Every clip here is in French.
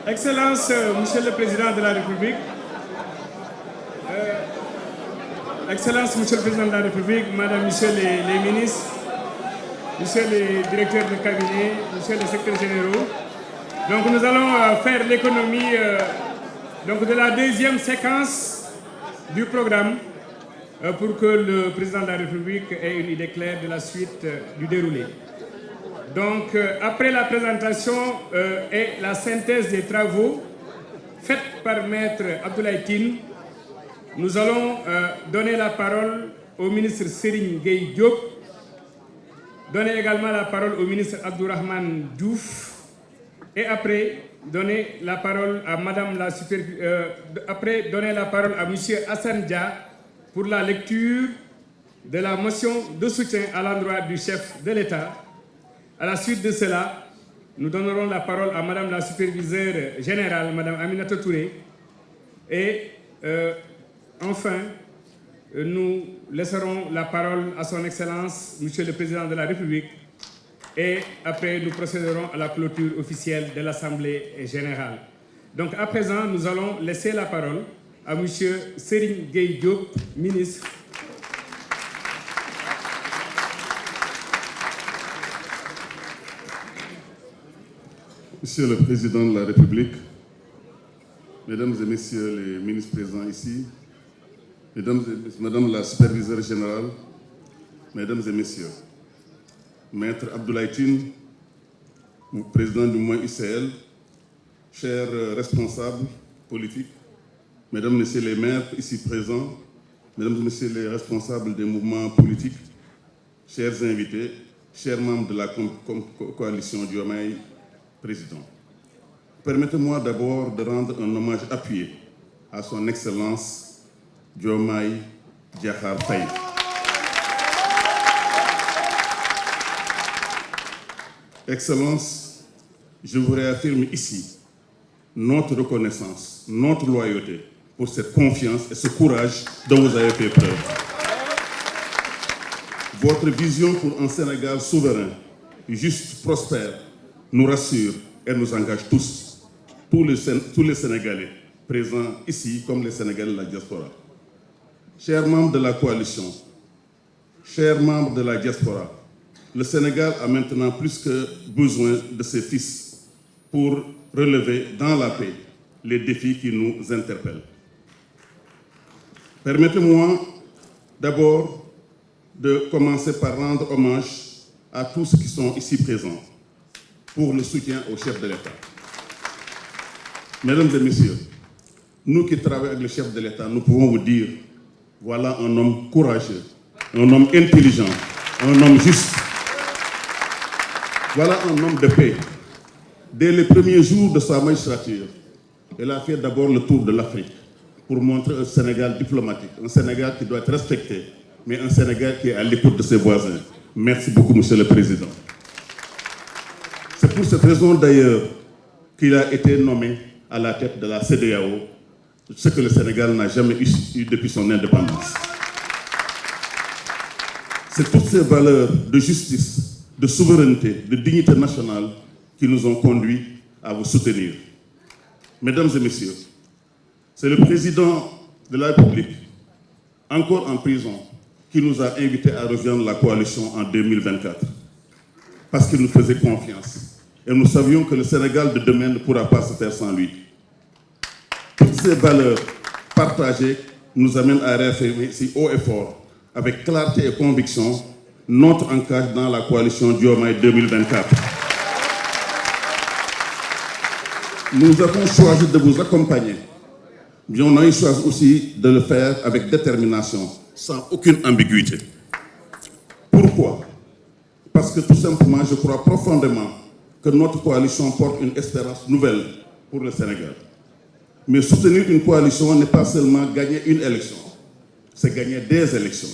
Excellence, Monsieur le Président de la République, Excellence, Monsieur le Président de la République, Madame, Monsieur les ministres, Monsieur les directeurs de cabinet, Monsieur les secrétaires généraux. Donc nous allons faire l'économie de la deuxième séquence du programme pour que le Président de la République ait une idée claire de la suite du déroulé. Donc après la présentation et la synthèse des travaux faits par Maître Abdoulaye Tine, nous allons donner la parole au ministre Serigne Gueye Diop, donner également la parole au ministre Abdourahmane Diouf et après donner la parole à Madame la après donner la parole à Monsieur Assane Dia pour la lecture de la motion de soutien à l'endroit du chef de l'État. À la suite de cela, nous donnerons la parole à Madame la superviseure générale, Madame Aminata Touré. Et enfin, nous laisserons la parole à son Excellence, Monsieur le Président de la République. Et après, nous procéderons à la clôture officielle de l'Assemblée générale. Donc à présent, nous allons laisser la parole à Monsieur Serigne Gueye Diop, ministre. Monsieur le Président de la République, Mesdames et Messieurs les ministres présents ici, Madame la superviseure générale, Mesdames et Messieurs, Maître Abdoulaye Tine, président du mouvement ICL, chers responsables politiques, Mesdames et Messieurs les maires ici présents, Mesdames et Messieurs les responsables des mouvements politiques, chers invités, chers membres de la coalition Diomaye Président. Permettez-moi d'abord de rendre un hommage appuyé à son Excellence Diomaye Diakhar Faye. Excellence, je vous réaffirme ici notre reconnaissance, notre loyauté pour cette confiance et ce courage dont vous avez fait preuve. Votre vision pour un Sénégal souverain, juste, prospère, nous rassure et nous engage tous les Sénégalais présents ici comme les Sénégalais de la diaspora. Chers membres de la coalition, chers membres de la diaspora, le Sénégal a maintenant plus que besoin de ses fils pour relever dans la paix les défis qui nous interpellent. Permettez-moi d'abord de commencer par rendre hommage à tous ceux qui sont ici présents pour le soutien au chef de l'État. Mesdames et Messieurs, nous qui travaillons avec le chef de l'État, nous pouvons vous dire, voilà un homme courageux, un homme intelligent, un homme juste. Voilà un homme de paix. Dès les premiers jours de sa magistrature, il a fait d'abord le tour de l'Afrique pour montrer un Sénégal diplomatique, un Sénégal qui doit être respecté, mais un Sénégal qui est à l'écoute de ses voisins. Merci beaucoup, Monsieur le Président. C'est pour cette raison d'ailleurs qu'il a été nommé à la tête de la CEDEAO, ce que le Sénégal n'a jamais eu depuis son indépendance. C'est toutes ces valeurs de justice, de souveraineté, de dignité nationale qui nous ont conduits à vous soutenir. Mesdames et Messieurs, c'est le président de la République, encore en prison, qui nous a invités à rejoindre la coalition en 2024. Parce qu'il nous faisait confiance. Et nous savions que le Sénégal de demain ne pourra pas se faire sans lui. Toutes ces valeurs partagées nous amènent à réaffirmer ici haut et fort, avec clarté et conviction, notre ancrage dans la coalition Diomaye 2024. Nous avons choisi de vous accompagner, mais on a choisi aussi de le faire avec détermination, sans aucune ambiguïté. Pourquoi? Parce que tout simplement, je crois profondément que notre coalition porte une espérance nouvelle pour le Sénégal. Mais soutenir une coalition n'est pas seulement gagner une élection, c'est gagner des élections.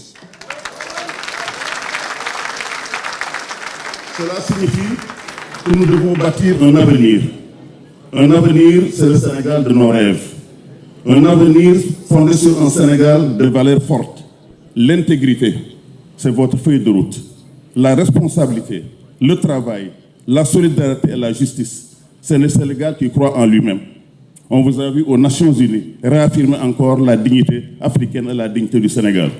Cela signifie que nous devons bâtir un avenir. Un avenir, c'est le Sénégal de nos rêves. Un avenir fondé sur un Sénégal de valeurs fortes. L'intégrité, c'est votre feuille de route. La responsabilité, le travail, la solidarité et la justice, C'est le Sénégal qui croit en lui-même. On vous a vu aux Nations Unies réaffirmer encore la dignité africaine et la dignité du Sénégal.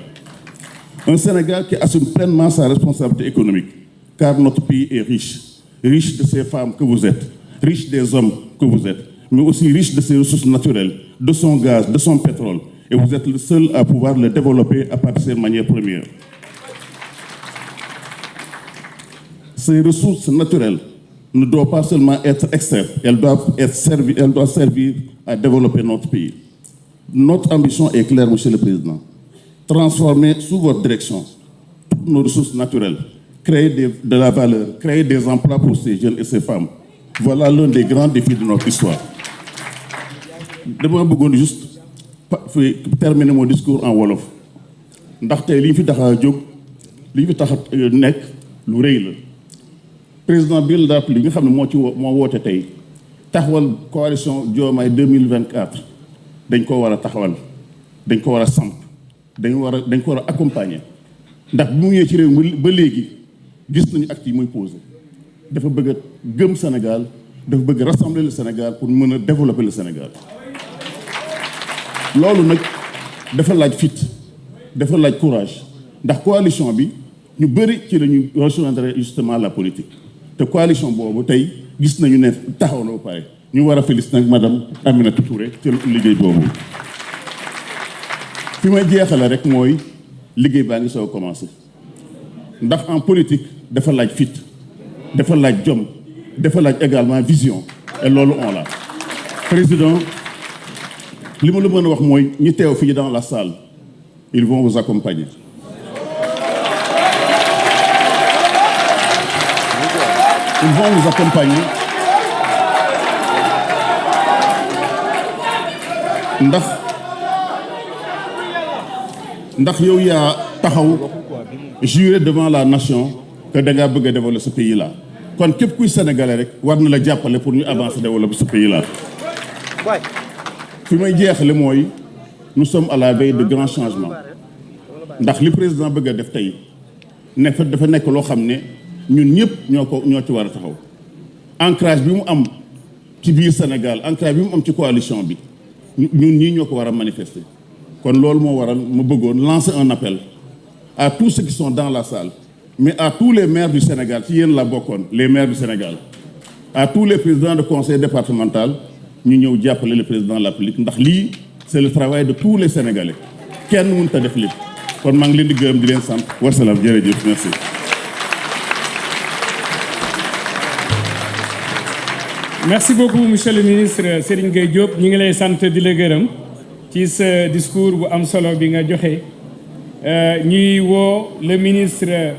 Un Sénégal qui assume pleinement sa responsabilité économique, car notre pays est riche. Riche de ces femmes que vous êtes, riche des hommes que vous êtes, mais aussi riche de ses ressources naturelles, de son gaz, de son pétrole. Et vous êtes le seul à pouvoir le développer à partir de ses manières premières. Ces ressources naturelles ne doivent pas seulement être extraites, elles doivent servir à développer notre pays. Notre ambition est claire, Monsieur le Président. Transformer sous votre direction toutes nos ressources naturelles, créer de la valeur, créer des emplois pour ces jeunes et ces femmes. Voilà l'un des grands défis de notre histoire. Dama bëggoon juste terminer mon discours en wolof ndaxte li ñu fi tax a jóg li ñu fi tax a nekk lu rëy la président bi la li nga xam ne moo woote tey taxawal coalition Diomaye 2024 dañ ko war a taxawal dañ ko war a samp dañ ko war a accompagner ndax bi mu ñëwee ci réew mi ba léegi gis nañu actes yi muy posé dafa bëgg a gëm Sénégal dafa bëgg rassembler le Sénégal pour mën a développer le Sénégal. loolu nag dafa laaj fit dafa laaj courage ndax coalition bi ñu bëri ci la ñu rejoindre justement la politique te coalition boobu tey gis nañu ne taxaw na ba pare ñu war a féliciter nag madame Aminata Touré ci liggéey boobu. fi may jeexale rek mooy liggéey baa ngi soo commencé ndax en politique dafa laaj fit dafa laaj jom dafa laaj également vision et loolu on l'a. Président li ma la mën a wax mooy ñi teew fii dans la salle ils vont vous accompagner. Ils vont vous accompagner ndax yow yaa taxaw jurer devant la nation que da ngaa bëgg a développer ce pays là kon képp kuy sénégalais rek war na la jàppale pour ñu avancer développer ce pays là. fi may jeexale mooy nous sommes à la veille de grands changements ndax li président bëgg a def tey dafa nekk loo xam ne ñun ñëpp ñoo ci war a taxaw ancrage bi mu am ci biir Sénégal ancrage bi mu am ci coalition bi ñun ñii ñoo ko war a manifester kon loolu moo waral ma bëggoon lancer un appel à tous ceux qui sont dans la salle mais à tous les maires du Sénégal ci yéen la bokkoon les maires du Sénégal à tous les présidents de conseil départemental ñu ñëw jàppale le président de la République ndax lii c'est le travail de tous les Sénégalais kenn mënut a def lépp kon maa ngi leen di gërëm di leen sant wasalaam jërëjëf merci. Merci beaucoup monsieur le ministre Serigne Gueye Diop ñu ngi lay sant di la gërëm ci sa discours bu am solo bi nga joxe ñuy woo le ministre